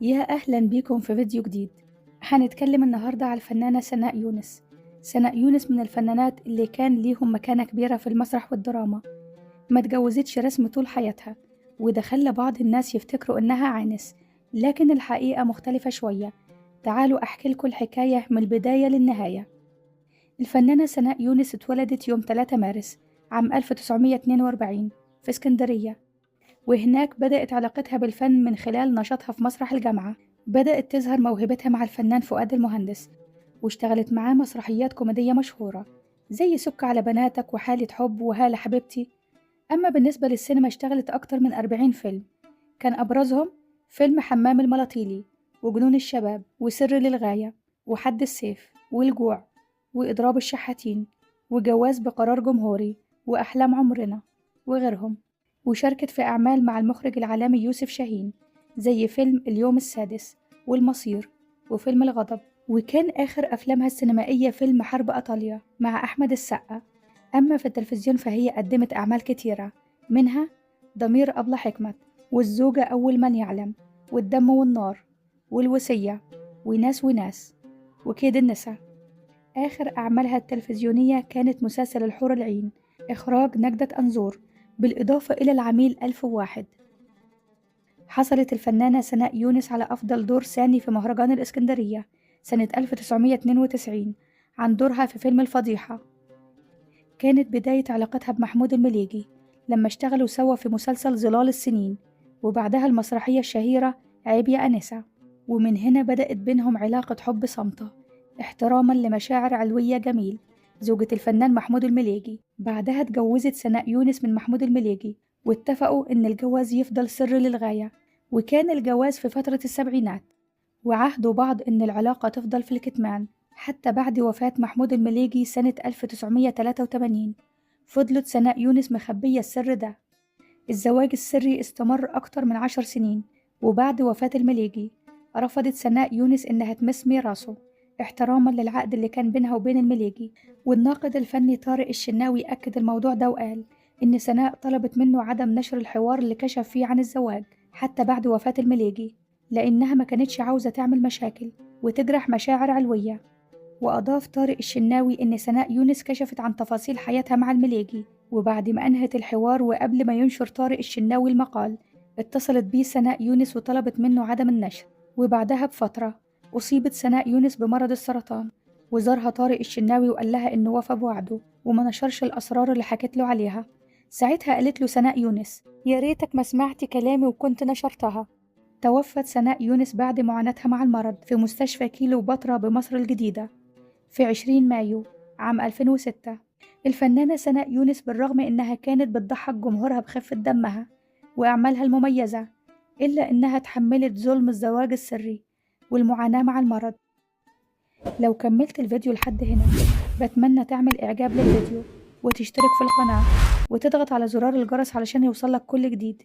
يا أهلا بيكم في فيديو جديد. هنتكلم النهاردة على الفنانة سناء يونس. سناء يونس من الفنانات اللي كان ليهم مكانة كبيرة في المسرح والدراما. ما اتجوزتش رسم طول حياتها، وده خلى بعض الناس يفتكروا إنها عانس، لكن الحقيقة مختلفة شوية. تعالوا أحكي لكم الحكاية من البداية للنهاية. الفنانة سناء يونس اتولدت يوم 3 مارس عام 1942 في اسكندرية، وهناك بدأت علاقتها بالفن من خلال نشاطها في مسرح الجامعة. بدأت تظهر موهبتها مع الفنان فؤاد المهندس، واشتغلت معاه مسرحيات كوميدية مشهورة زي سك على بناتك وحالة حب وهالة حبيبتي. أما بالنسبة للسينما اشتغلت أكتر من 40 فيلم، كان أبرزهم فيلم حمام الملاطيلي وجنون الشباب وسر للغاية وحد السيف والجوع وإضراب الشحاتين وجواز بقرار جمهوري وأحلام عمرنا وغيرهم. وشاركت في أعمال مع المخرج العالمي يوسف شاهين زي فيلم اليوم السادس والمصير وفيلم الغضب. وكان آخر أفلامها السينمائية فيلم حرب إيطاليا مع أحمد السقا. أما في التلفزيون فهي قدمت أعمال كتيرة، منها ضمير أبلة حكمت والزوجة أول من يعلم والدم والنار والوصية وناس وناس وكيد النساء. آخر أعمالها التلفزيونية كانت مسلسل الحور العين، إخراج نجدة أنظور، بالإضافة إلى العميل 1001. حصلت الفنانة سناء يونس على أفضل دور ثاني في مهرجان الإسكندرية سنة 1992 عن دورها في فيلم الفضيحة. كانت بداية علاقتها بمحمود المليجي لما اشتغلوا سوا في مسلسل ظلال السنين، وبعدها المسرحية الشهيرة عيب يا أنسة. ومن هنا بدأت بينهم علاقة حب صامتة احتراما لمشاعر علوية جميل زوجة الفنان محمود المليجي. بعدها اتجوزت سناء يونس من محمود المليجي، واتفقوا إن الجواز يفضل سر للغاية، وكان الجواز في فترة السبعينات، وعاهدوا بعض إن العلاقة تفضل في الكتمان حتى بعد وفاة محمود المليجي سنة 1983. فضلت سناء يونس مخبية السر ده. الزواج السري استمر أكتر من 10 سنين، وبعد وفاة المليجي رفضت سناء يونس إنها تمس ميراثه احتراما للعقد اللي كان بينها وبين المليجي. والناقد الفني طارق الشناوي أكد الموضوع ده وقال إن سناء طلبت منه عدم نشر الحوار اللي كشف فيه عن الزواج حتى بعد وفاة المليجي، لأنها ما كانتش عاوزة تعمل مشاكل وتجرح مشاعر علوية. وأضاف طارق الشناوي إن سناء يونس كشفت عن تفاصيل حياتها مع المليجي، وبعد ما أنهت الحوار وقبل ما ينشر طارق الشناوي المقال اتصلت بيه سناء يونس وطلبت منه عدم النشر. وبعدها بفترة أصيبت سناء يونس بمرض السرطان، وزارها طارق الشناوي وقال لها إنه وفى بوعده وما نشرش الأسرار اللي حكت له عليها. ساعتها قالت له سناء يونس: يا ريتك ما سمعت كلامي وكنت نشرتها. توفت سناء يونس بعد معاناتها مع المرض في مستشفى كيلو بطرة بمصر الجديدة في 20 مايو عام 2006. الفنانة سناء يونس بالرغم إنها كانت بتضحك جمهورها بخفة دمها وأعمالها المميزة، إلا إنها تحملت ظلم الزواج السري والمعاناة مع المرض. لو كملت الفيديو لحد هنا بتمنى تعمل إعجاب للفيديو وتشترك في القناة وتضغط على زرار الجرس علشان يوصلك كل جديد.